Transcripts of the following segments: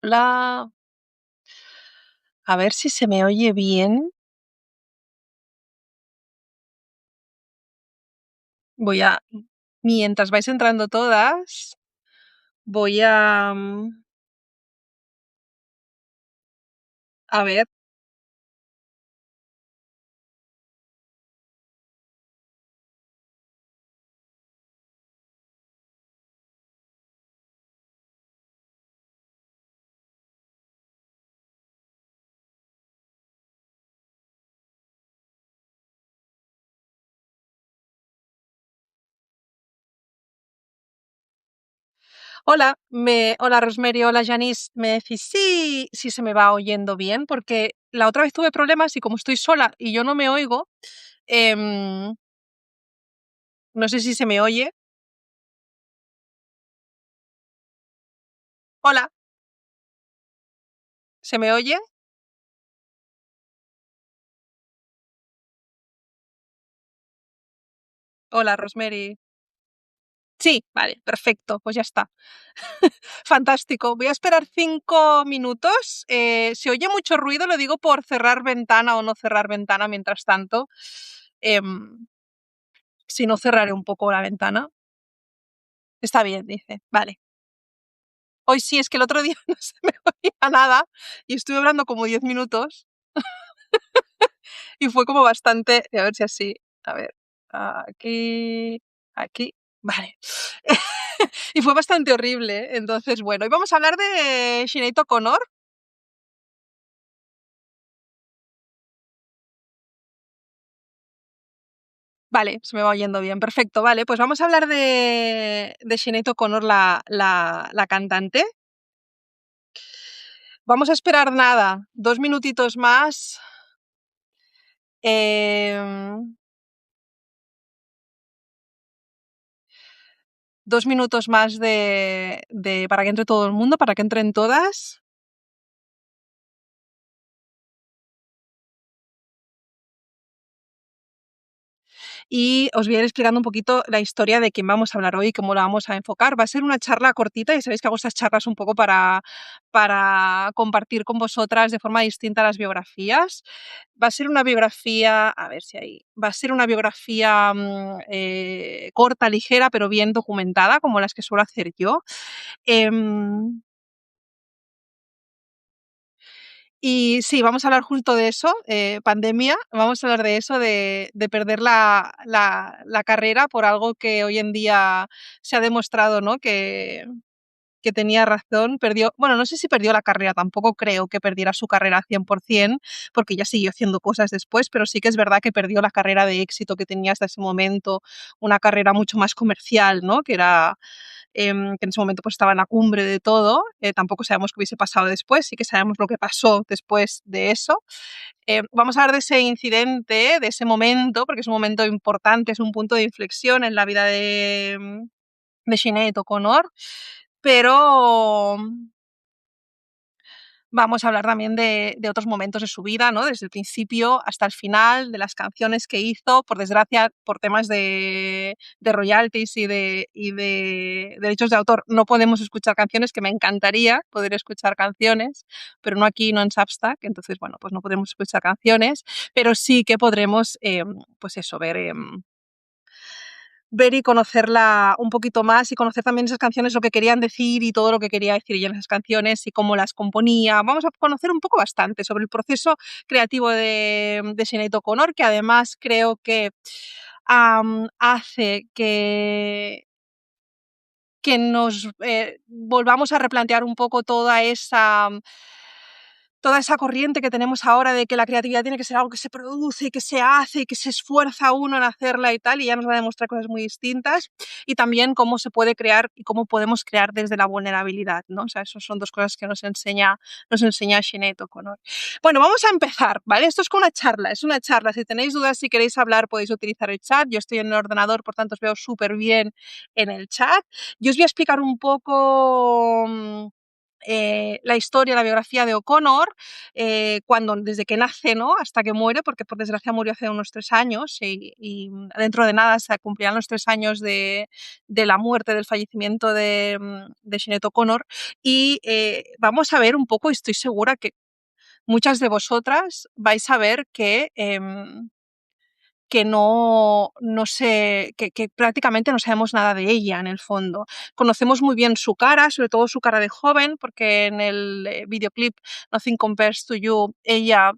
Hola, a ver si se me oye bien. Voy a, mientras vais entrando todas, voy a ver. Hola Rosemary, hola Janice. Me decís si se me va oyendo bien, porque la otra vez tuve problemas y como estoy sola y yo no me oigo, em, no sé si se me oye. Hola, ¿se me oye? Hola Rosemary. Sí, vale, perfecto, pues ya está. Fantástico. Voy a esperar 5 minutos. Si oye mucho ruido, lo digo por cerrar ventana o no cerrar ventana mientras tanto. Em, si no, cerraré un poco la ventana. Está bien, dice. Vale. Hoy sí, es que el otro día no se me oía nada y estuve hablando como 10 minutos y fue como bastante. A ver si así. A ver. Aquí. Aquí. Vale. Y fue bastante horrible. Entonces, bueno, hoy vamos a hablar de Sinead O'Connor. Vale, se me va oyendo bien, perfecto. Vale, pues vamos a hablar de Sinead O'Connor, la cantante. Vamos a esperar nada, 2 minutitos más. em, 2 minutos más para que entre todo el mundo, para que entren todas. Y os voy a ir explicando un poquito la historia de quién vamos a hablar hoy y cómo la vamos a enfocar. Va a ser una charla cortita, y sabéis que hago estas charlas un poco para compartir con vosotras de forma distinta las biografías. Va a ser una biografía, a ver si hay, va a ser una biografía corta, ligera, pero bien documentada, como las que suelo hacer yo. Em, Y sí, vamos a hablar justo de eso, pandemia, vamos a hablar de eso, de perder la carrera por algo que hoy en día se ha demostrado, ¿no? Que tenía razón, perdió, bueno, no sé si perdió la carrera, tampoco creo que perdiera su carrera al 100%, porque ya siguió haciendo cosas después, pero sí que es verdad que perdió la carrera de éxito que tenía hasta ese momento, una carrera mucho más comercial, ¿no? Que en ese momento pues estaba en la cumbre de todo. Tampoco sabemos qué hubiese pasado después, sí que sabemos lo que pasó después de eso. Vamos a hablar de ese incidente, de ese momento, porque es un momento importante, es un punto de inflexión en la vida de Sinead O'Connor, pero vamos a hablar también de otros momentos de su vida, ¿no? Desde el principio hasta el final, de las canciones que hizo, por desgracia, por temas de royalties y de derechos de autor, no podemos escuchar canciones, que me encantaría poder escuchar canciones, pero no aquí, no en Substack, entonces, bueno, pues no podemos escuchar canciones, pero sí que podremos, pues eso, ver y conocerla un poquito más y conocer también esas canciones, lo que querían decir y todo lo que quería decir ella en esas canciones y cómo las componía. Vamos a conocer un poco bastante sobre el proceso creativo de Sinead O'Connor, que además creo que hace que nos volvamos a replantear un poco toda esa corriente que tenemos ahora de que la creatividad tiene que ser algo que se produce y que se hace y que se esfuerza uno en hacerla y tal, y ya nos va a demostrar cosas muy distintas, y también cómo se puede crear y cómo podemos crear desde la vulnerabilidad, ¿no? O sea, esas son dos cosas que nos enseña Sinead O'Connor. Bueno, vamos a empezar, ¿vale? Esto es como es una charla. Si tenéis dudas, si queréis hablar, podéis utilizar el chat. Yo estoy en el ordenador, por tanto os veo súper bien en el chat. Yo os voy a explicar un poco la historia, la biografía de O'Connor, desde que nace, ¿no?, hasta que muere, porque por desgracia murió hace unos 3 años y dentro de nada se cumplirán los 3 años de la muerte, del fallecimiento de Sinéad O'Connor. Y vamos a ver un poco, y estoy segura que muchas de vosotras vais a ver que que prácticamente no sabemos nada de ella en el fondo. Conocemos muy bien su cara, sobre todo su cara de joven, porque en el videoclip Nothing Compares to You ella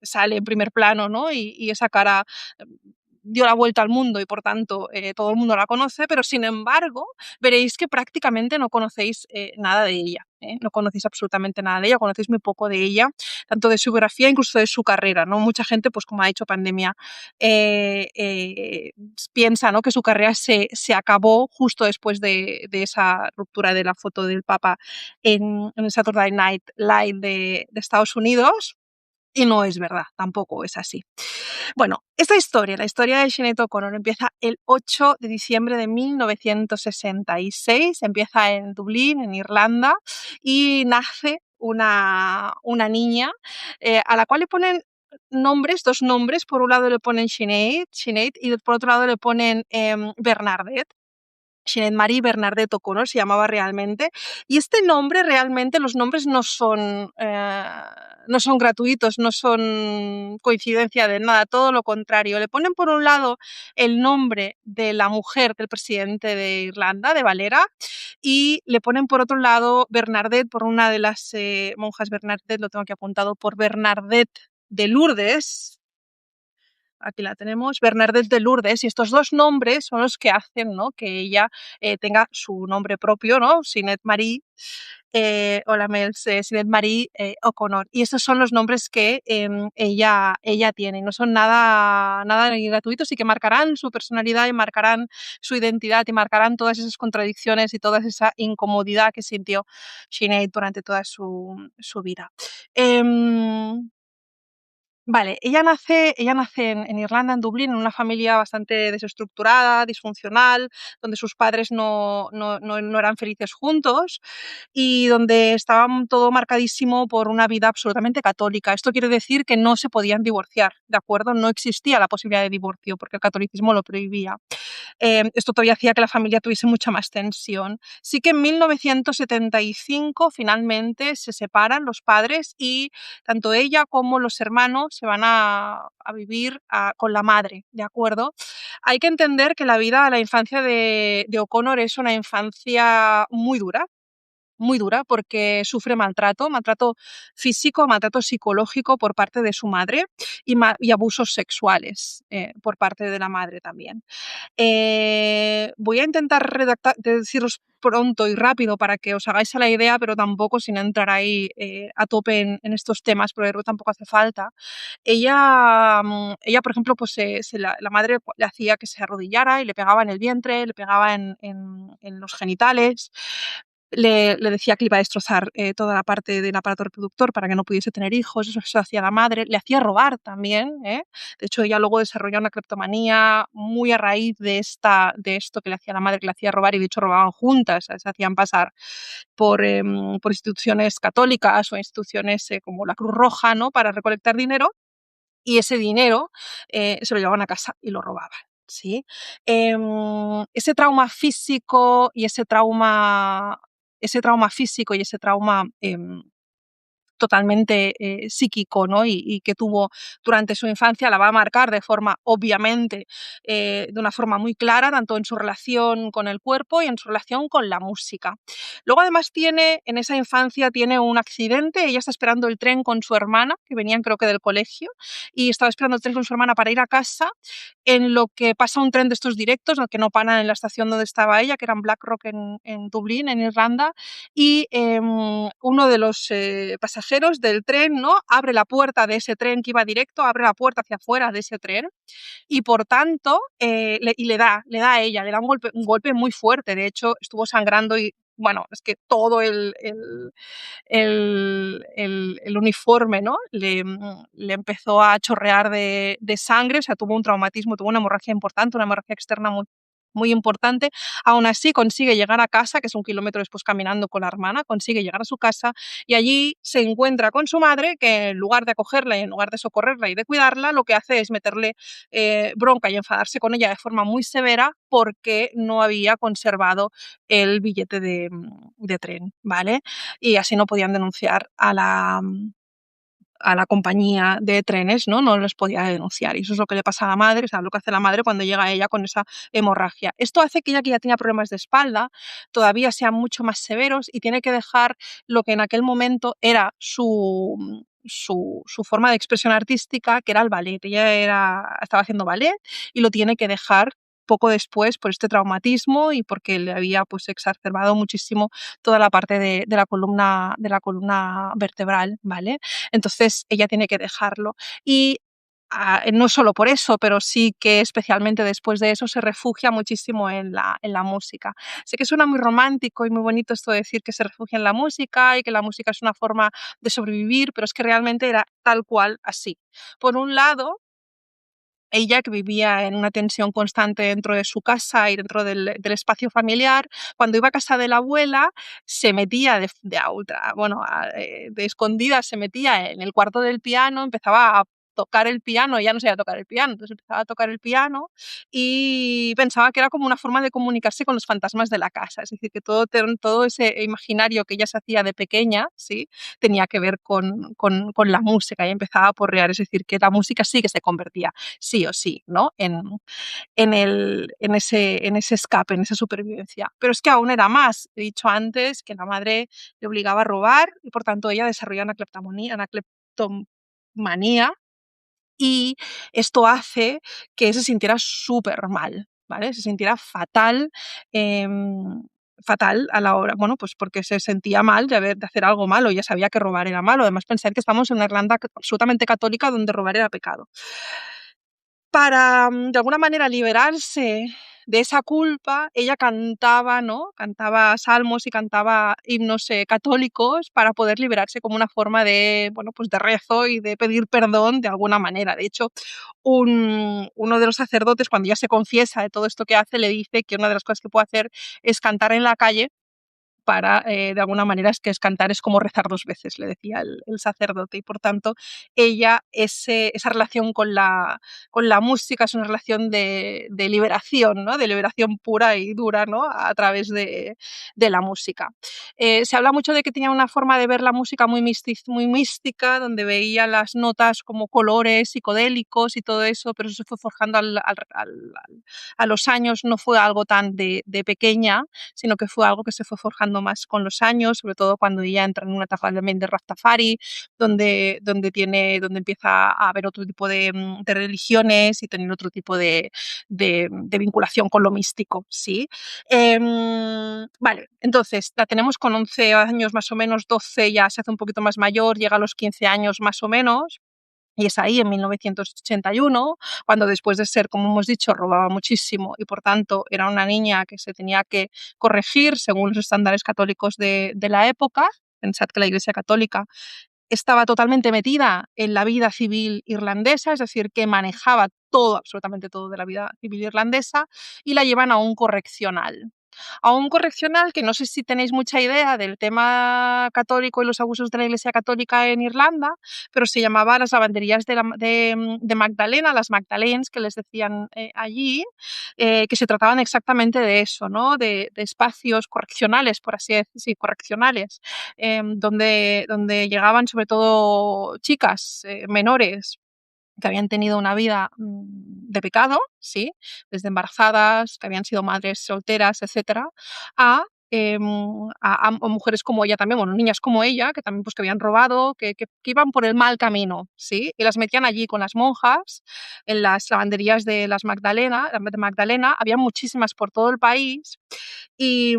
sale en primer plano, ¿no? Y esa cara dio la vuelta al mundo y por tanto todo el mundo la conoce, pero sin embargo veréis que prácticamente no conocéis nada de ella. No conocéis absolutamente nada de ella, conocéis muy poco de ella, tanto de su biografía, incluso de su carrera, ¿no? Mucha gente, pues como ha dicho Pandemia, piensa, ¿no?, que su carrera se acabó justo después de esa ruptura de la foto del Papa en el Saturday Night Live de Estados Unidos, y no es verdad, tampoco es así. Bueno, esta historia, la historia de Sinéad O'Connor, empieza el 8 de diciembre de 1966, empieza en Dublín, en Irlanda, y nace una niña a la cual le ponen nombres, 2 nombres. Por un lado le ponen Sinead, y por otro lado le ponen Bernadette. Sinead Marie Bernadette O'Connor se llamaba realmente. Y este nombre, realmente, los nombres no son gratuitos, no son coincidencia de nada, todo lo contrario. Le ponen por un lado el nombre de la mujer del presidente de Irlanda, de Valera, y le ponen por otro lado Bernadette, por una de las monjas Bernadette, lo tengo aquí apuntado, por Bernadette de Lourdes. Aquí la tenemos, Bernadette de Lourdes, y estos 2 nombres son los que hacen, ¿no?, que ella tenga su nombre propio, ¿no?, Sinead Marie, Sinead Marie O'Connor. Y estos son los nombres que ella tiene. No son nada ni gratuitos, y que marcarán su personalidad y marcarán su identidad y marcarán todas esas contradicciones y toda esa incomodidad que sintió Sinead durante toda su vida. Vale, ella nace en Irlanda, en Dublín, en una familia bastante desestructurada, disfuncional, donde sus padres no eran felices juntos y donde estaba todo marcadísimo por una vida absolutamente católica. Esto quiere decir que no se podían divorciar, ¿de acuerdo? No existía la posibilidad de divorcio porque el catolicismo lo prohibía. Esto todavía hacía que la familia tuviese mucha más tensión. Sí que en 1975 finalmente se separan los padres y tanto ella como los hermanos se van a vivir con la madre, ¿de acuerdo? Hay que entender que la infancia de O'Connor es una infancia muy dura, porque sufre maltrato físico, maltrato psicológico por parte de su madre y abusos sexuales por parte de la madre también. Voy a intentar deciros pronto y rápido para que os hagáis a la idea, pero tampoco sin entrar ahí a tope en estos temas, porque creo que tampoco hace falta. Ella, por ejemplo, pues la madre le hacía que se arrodillara y le pegaba en el vientre, le pegaba en los genitales. Le decía que le iba a destrozar toda la parte del aparato reproductor para que no pudiese tener hijos, eso hacía la madre. Le hacía robar también, ¿eh? De hecho, ella luego desarrolló una cleptomanía muy a raíz de esto que le hacía la madre, que le hacía robar, y de hecho robaban juntas, se hacían pasar por instituciones católicas o instituciones como la Cruz Roja, ¿no?, para recolectar dinero, y ese dinero se lo llevaban a casa y lo robaban. ¿Sí? Ese trauma físico y ese trauma totalmente psíquico, ¿no?, y que tuvo durante su infancia, la va a marcar de forma, obviamente, de una forma muy clara, tanto en su relación con el cuerpo y en su relación con la música. Luego, además, en esa infancia tiene un accidente. Ella está esperando el tren con su hermana, que venían creo que del colegio, y estaba esperando el tren con su hermana para ir a casa, en lo que pasa un tren de estos directos, que no paran en la estación donde estaba ella, que era en Blackrock, en Dublín, en Irlanda, y uno de los pasajeros del tren, ¿no?, abre la puerta de ese tren que iba directo, abre la puerta hacia afuera de ese tren, y por tanto, le da a ella, le da un golpe muy fuerte. De hecho, estuvo sangrando y, bueno, es que todo el uniforme, ¿no?, le empezó a chorrear de sangre, o sea, tuvo un traumatismo, tuvo una hemorragia importante, una hemorragia externa muy muy importante. Aún así consigue llegar a casa, que es 1 kilómetro después caminando con la hermana, consigue llegar a su casa y allí se encuentra con su madre, que en lugar de acogerla y en lugar de socorrerla y de cuidarla, lo que hace es meterle bronca y enfadarse con ella de forma muy severa porque no había conservado el billete de tren, ¿vale? Y así no podían denunciar a la compañía de trenes, ¿no? No les podía denunciar. Y eso es lo que le pasa a la madre, o sea, lo que hace la madre cuando llega ella con esa hemorragia. Esto hace que ella, que ya tenía problemas de espalda, todavía sean mucho más severos y tiene que dejar lo que en aquel momento era su forma de expresión artística, que era el ballet. Ella estaba haciendo ballet y lo tiene que dejar poco después por este traumatismo y porque le había pues exacerbado muchísimo toda la parte de la columna vertebral, ¿vale? Entonces ella tiene que dejarlo. Y no solo por eso, pero sí que especialmente después de eso se refugia muchísimo en la música. Sé que suena muy romántico y muy bonito esto de decir que se refugia en la música y que la música es una forma de sobrevivir, pero es que realmente era tal cual así. Por un lado, ella, que vivía en una tensión constante dentro de su casa y dentro del espacio familiar, cuando iba a casa de la abuela, se metía de escondida, se metía en el cuarto del piano, empezaba a tocar el piano, ya no sabía tocar el piano, entonces empezaba a tocar el piano y pensaba que era como una forma de comunicarse con los fantasmas de la casa, es decir, que todo ese imaginario que ella se hacía de pequeña, ¿sí? Tenía que ver con la música y empezaba a porrear, es decir, que la música sí que se convertía sí o sí, ¿no? En ese escape, en esa supervivencia. Pero es que aún era más. He dicho antes que la madre le obligaba a robar y por tanto ella desarrolla una cleptomanía y esto hace que se sintiera súper mal, ¿vale? Se sintiera fatal, fatal a la hora, bueno, pues porque se sentía mal de hacer algo malo, ya sabía que robar era malo. Además, pensad que estamos en una Irlanda absolutamente católica donde robar era pecado. Para, de alguna manera, liberarse de esa culpa, ella cantaba, ¿no? Cantaba salmos y cantaba himnos, católicos para poder liberarse como una forma de, bueno, pues de rezo y de pedir perdón de alguna manera. De hecho, uno de los sacerdotes, cuando ella se confiesa de todo esto que hace, le dice que una de las cosas que puede hacer es cantar en la calle para, de alguna manera, es cantar es como rezar 2 veces, le decía el sacerdote. Y por tanto, ella, esa relación con la música es una relación de liberación, ¿no? De liberación pura y dura, ¿no? A través de la música. Se habla mucho de que tenía una forma de ver la música muy mística, donde veía las notas como colores psicodélicos y todo eso, pero eso se fue forjando a los años, no fue algo tan de pequeña, sino que fue algo que se fue forjando más con los años, sobre todo cuando ella entra en una etapa también de Rastafari, donde empieza a haber otro tipo de religiones y tener otro tipo de vinculación con lo místico, ¿sí? Vale, entonces la tenemos con 11 años más o menos, 12 ya se hace un poquito más mayor, llega a los 15 años más o menos, y es ahí, en 1981, cuando después de ser, como hemos dicho, robaba muchísimo y por tanto era una niña que se tenía que corregir según los estándares católicos de la época. Pensad que la Iglesia Católica estaba totalmente metida en la vida civil irlandesa, es decir, que manejaba todo, absolutamente todo de la vida civil irlandesa, y la llevan a un correccional. A un correccional que no sé si tenéis mucha idea del tema católico y los abusos de la Iglesia Católica en Irlanda, pero se llamaba las lavanderías de Magdalena, las Magdalenes, que les decían allí, que se trataban exactamente de eso, ¿no? De espacios correccionales, por así decir, sí, correccionales, donde llegaban sobre todo chicas menores que habían tenido una vida de pecado, ¿sí? Desde embarazadas, que habían sido madres solteras, etcétera, a, em, a mujeres como ella también, bueno, niñas como ella, que también pues, que habían robado, que iban por el mal camino, ¿sí? Y las metían allí con las monjas en las lavanderías de Magdalena, había muchísimas por todo el país y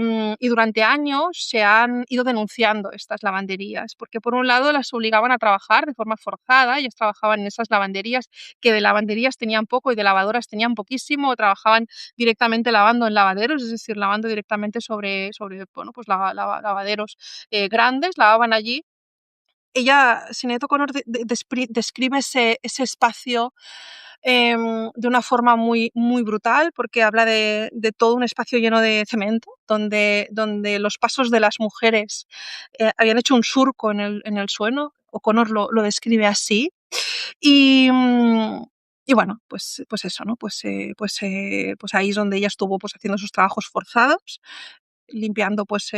durante años se han ido denunciando estas lavanderías, porque por un lado las obligaban a trabajar de forma forzada, ellas trabajaban en esas lavanderías que de lavanderías tenían poco y de lavadoras tenían poquísimo, o trabajaban directamente lavando en lavaderos, es decir, lavando directamente sobre bueno, pues lavaderos grandes, lavaban allí. Ella, Sinead O'Connor, describe ese espacio de una forma muy, muy brutal, porque habla de todo un espacio lleno de cemento, donde los pasos de las mujeres habían hecho un surco en el suelo. O'Connor lo describe así. Y, y bueno, pues eso, ¿no? Pues ahí es donde ella estuvo pues, haciendo sus trabajos forzados, limpiando pues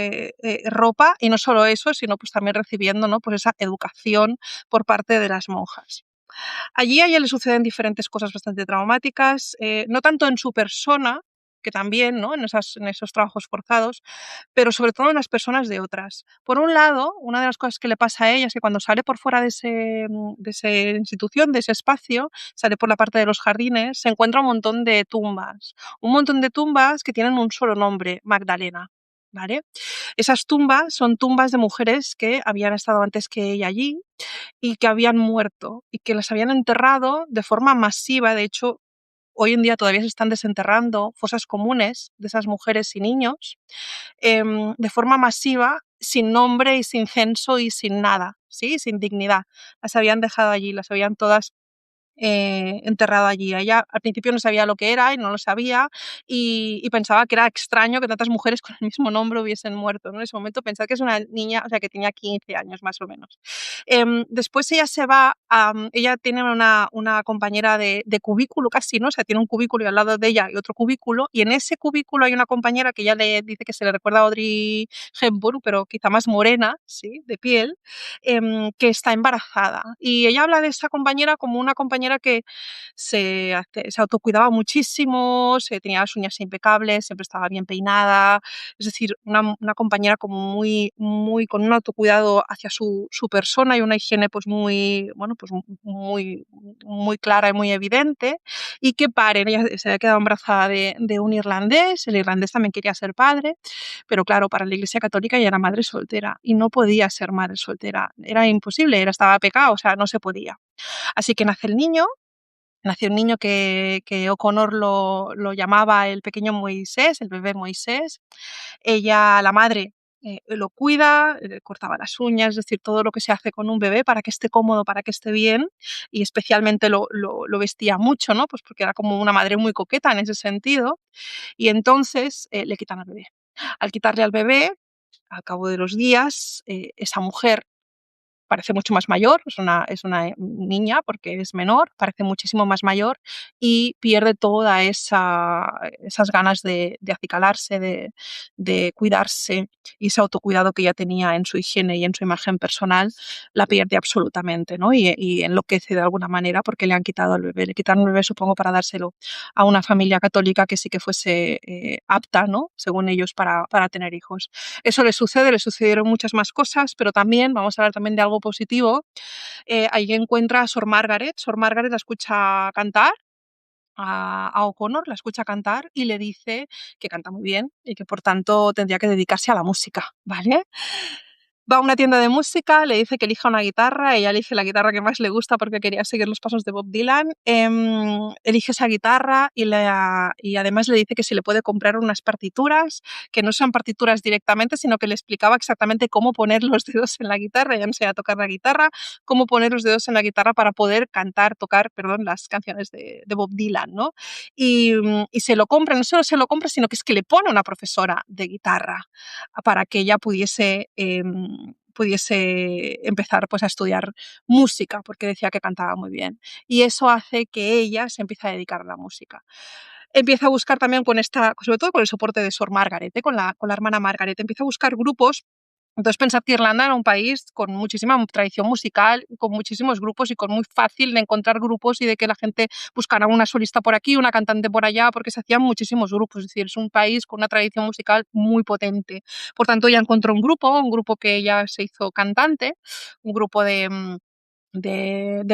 ropa, y no solo eso, sino pues también recibiendo, ¿no? Pues esa educación por parte de las monjas. Allí a ella le suceden diferentes cosas bastante traumáticas, no tanto en su persona, que también, ¿no? En esos trabajos forzados, pero sobre todo en las personas de otras. Por un lado, una de las cosas que le pasa a ella es que cuando sale por fuera de esa institución, de ese espacio, sale por la parte de los jardines, se encuentra un montón de tumbas que tienen un solo nombre, Magdalena. ¿Vale? Esas tumbas son tumbas de mujeres que habían estado antes que ella allí y que habían muerto y que las habían enterrado de forma masiva. De hecho, hoy en día todavía se están desenterrando fosas comunes de esas mujeres y niños de forma masiva, sin nombre y sin censo y sin nada, ¿sí? Sin dignidad. Las habían dejado allí, las habían todas enterrado allí. Ella al principio no sabía lo que era y no lo sabía y pensaba que era extraño que tantas mujeres con el mismo nombre hubiesen muerto, ¿no? En ese momento pensaba que es una niña, o sea, que tenía 15 años más o menos. Después ella se va, ella tiene una compañera de cubículo casi, ¿no? O sea, tiene un cubículo y al lado de ella hay otro cubículo, y en ese cubículo hay una compañera que ella le dice que se le recuerda a Audrey Hepburn, pero quizá más morena, ¿sí? De piel, que está embarazada. Y ella habla de esa compañera como una compañera que se autocuidaba muchísimo, tenía las uñas impecables, siempre estaba bien peinada, es decir, una compañera como muy, muy, con un autocuidado hacia su persona y una higiene pues muy, bueno, pues muy, muy clara y muy evidente, y que paren, ella se había quedado embarazada de un irlandés, el irlandés también quería ser padre, pero claro, para la Iglesia Católica ella era madre soltera y no podía ser madre soltera, era imposible, estaba pecado, o sea, no se podía. Así que nació un niño que O'Connor lo llamaba el pequeño Moisés, el bebé Moisés. Ella, la madre, lo cuida, cortaba las uñas, es decir, todo lo que se hace con un bebé para que esté cómodo, para que esté bien, y especialmente lo vestía mucho, ¿no? Pues porque era como una madre muy coqueta en ese sentido, y entonces le quitan al bebé. Al quitarle al bebé, al cabo de los días, esa mujer parece mucho más mayor, es una niña porque es menor, parece muchísimo más mayor y pierde toda esas ganas de acicalarse, de cuidarse, y ese autocuidado que ya tenía en su higiene y en su imagen personal, la pierde absolutamente, ¿no? Y enloquece de alguna manera porque le han quitado al bebé. Le quitaron el bebé, supongo, para dárselo a una familia católica que sí que fuese apta, ¿no? Según ellos, para tener hijos. Eso le sucede, le sucedieron muchas más cosas, pero también, vamos a hablar también de algo positivo, ahí encuentra a Sor Margaret. Sor Margaret la escucha cantar, a O'Connor, la escucha cantar y le dice que canta muy bien y que por tanto tendría que dedicarse a la música, ¿vale? Va a una tienda de música, le dice que elija una guitarra, ella elige la guitarra que más le gusta porque quería seguir los pasos de Bob Dylan, elige esa guitarra y además le dice que si le puede comprar unas partituras, que no sean partituras directamente, sino que le explicaba exactamente cómo poner los dedos en la guitarra, ella no sabía tocar la guitarra, cómo poner los dedos en la guitarra para poder tocar, perdón, las canciones de Bob Dylan, ¿no? Y se lo compra, no solo se lo compra, sino que es que le pone una profesora de guitarra para que ella pudiese empezar pues, a estudiar música, porque decía que cantaba muy bien. Y eso hace que ella se empiece a dedicar a la música. Empieza a buscar también sobre todo con el soporte de Sor Margaret, con la hermana Margaret, empieza a buscar grupos. Entonces pensad que Irlanda era un país con muchísima tradición musical, con muchísimos grupos y con muy fácil de encontrar grupos y de que la gente buscara una solista por aquí, una cantante por allá, porque se hacían muchísimos grupos. Es decir, es un país con una tradición musical muy potente. Por tanto, ella encontró un grupo que ella se hizo cantante, un grupo de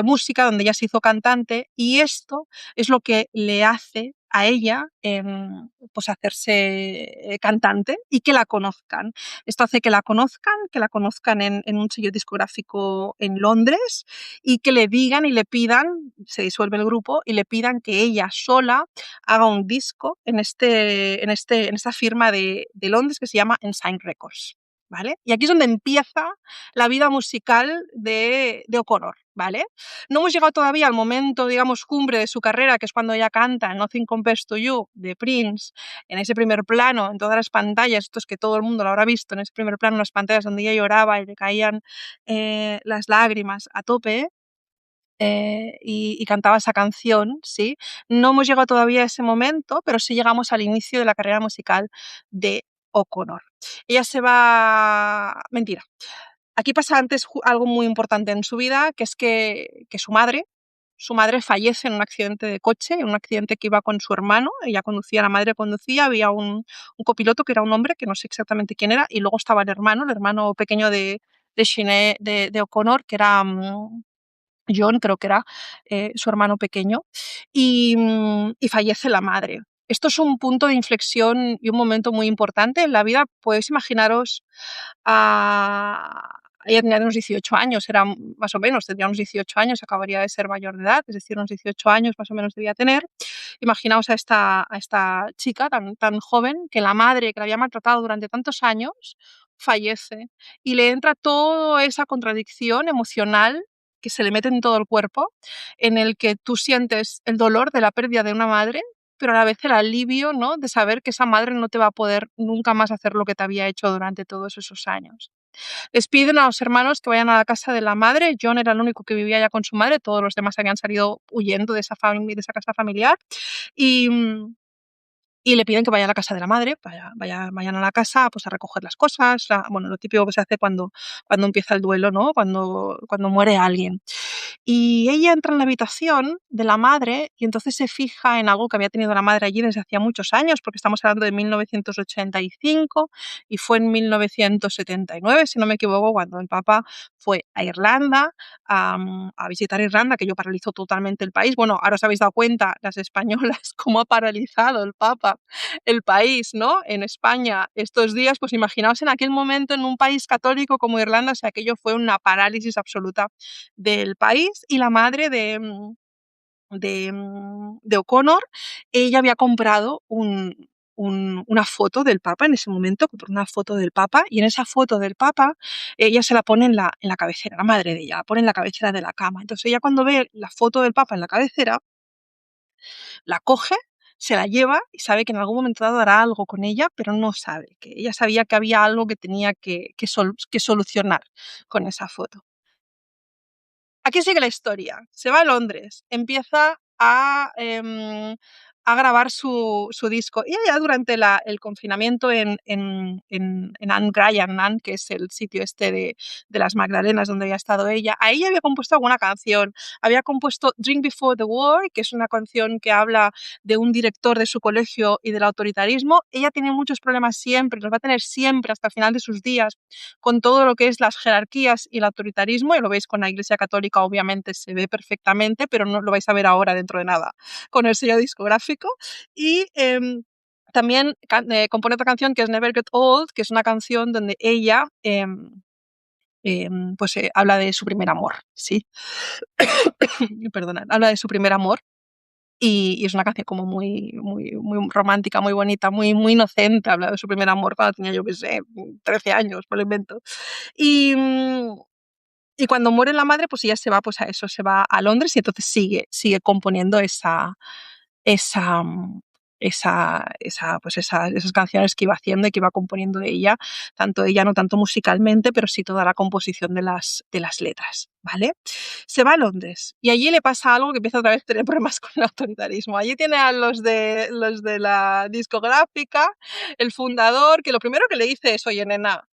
música donde ella se hizo cantante, y esto es lo que le hace a ella pues hacerse cantante y que la conozcan. Esto hace que la conozcan en un sello discográfico en Londres y que le digan y le pidan, se disuelve el grupo, y le pidan que ella sola haga un disco en esta firma de Londres que se llama Ensign Records. ¿vale? Y aquí es donde empieza la vida musical de O'Connor, ¿vale? No hemos llegado todavía al momento, digamos, cumbre de su carrera, que es cuando ella canta Nothing Compares to You, de Prince, en ese primer plano, en todas las pantallas, esto es que todo el mundo lo habrá visto, en ese primer plano, en las pantallas donde ella lloraba y le caían las lágrimas a tope, y cantaba esa canción, ¿sí? No hemos llegado todavía a ese momento, pero sí llegamos al inicio de la carrera musical de O'Connor. Ella se va... Mentira. Aquí pasa antes algo muy importante en su vida, que es que su madre fallece en un accidente de coche, en un accidente que iba con su hermano. Ella conducía, la madre conducía, había un copiloto que era un hombre, que no sé exactamente quién era, y luego estaba el hermano pequeño de O'Connor, que era... John, creo que era su hermano pequeño, y fallece la madre. Esto es un punto de inflexión y un momento muy importante en la vida. Podéis imaginaros, ella tenía unos 18 años, era más o menos, tendría unos 18 años, acabaría de ser mayor de edad, es decir, unos 18 años más o menos debía tener. Imaginaos a esta chica tan joven, que la madre, que la había maltratado durante tantos años, fallece y le entra toda esa contradicción emocional que se le mete en todo el cuerpo, en el que tú sientes el dolor de la pérdida de una madre, pero a la vez el alivio, ¿no?, de saber que esa madre no te va a poder nunca más hacer lo que te había hecho durante todos esos años. Les piden a los hermanos que vayan a la casa de la madre. John era el único que vivía ya con su madre, todos los demás habían salido huyendo de esa casa familiar. Y, y le piden que vaya a la casa de la madre, vayan a la casa, pues, a recoger las cosas, bueno, lo típico que se hace cuando empieza el duelo, ¿no?, cuando muere alguien. Y ella entra en la habitación de la madre y entonces se fija en algo que había tenido la madre allí desde hacía muchos años, porque estamos hablando de 1985 y fue en 1979, si no me equivoco, cuando el Papa fue a Irlanda, a visitar Irlanda, que ello paralizó totalmente el país. Bueno, ahora os habéis dado cuenta, las españolas, cómo ha paralizado el Papa el país, ¿no?, en España estos días. Pues imaginaos en aquel momento en un país católico como Irlanda, o sea, aquello fue una parálisis absoluta del país. Y la madre de O'Connor, ella había comprado una foto del Papa en ese momento, compró una foto del Papa, y en esa foto del Papa ella se la pone en la cabecera, la madre de ella, la pone en la cabecera de la cama. Entonces ella, cuando ve la foto del Papa en la cabecera, la coge, se la lleva y sabe que en algún momento dado hará algo con ella, pero no sabe, que ella sabía que había algo que tenía que solucionar con esa foto. Aquí sigue la historia. Se va a Londres, empieza a grabar su disco. Y ella, durante el confinamiento en Anne Bryan, que es el sitio este de las Magdalenas donde había estado ella, ahí había compuesto alguna canción. Había compuesto Drink Before the War, que es una canción que habla de un director de su colegio y del autoritarismo. Ella tiene muchos problemas siempre, los va a tener siempre hasta el final de sus días, con todo lo que es las jerarquías y el autoritarismo, y lo veis con la Iglesia Católica, obviamente se ve perfectamente, pero no lo vais a ver ahora dentro de nada con el sello discográfico. Y también compone otra canción que es Never Get Old, que es una canción donde ella pues habla de su primer amor, ¿sí? Perdonad, habla de su primer amor. Y es una canción como muy romántica, muy bonita, muy inocente. Habla de su primer amor cuando tenía, yo qué sé, 13 años, me lo invento. Y, y cuando muere la madre, pues ella se va, pues, a eso, se va a Londres, y entonces sigue componiendo esa, esas canciones que iba haciendo y que iba componiendo ella, tanto ella, no tanto musicalmente, pero sí toda la composición de las letras, ¿vale? Se va a Londres y allí le pasa algo, que empieza otra vez a tener problemas con el autoritarismo. Allí tiene a los de la discográfica, el fundador, que lo primero que le dice es: oye, nena,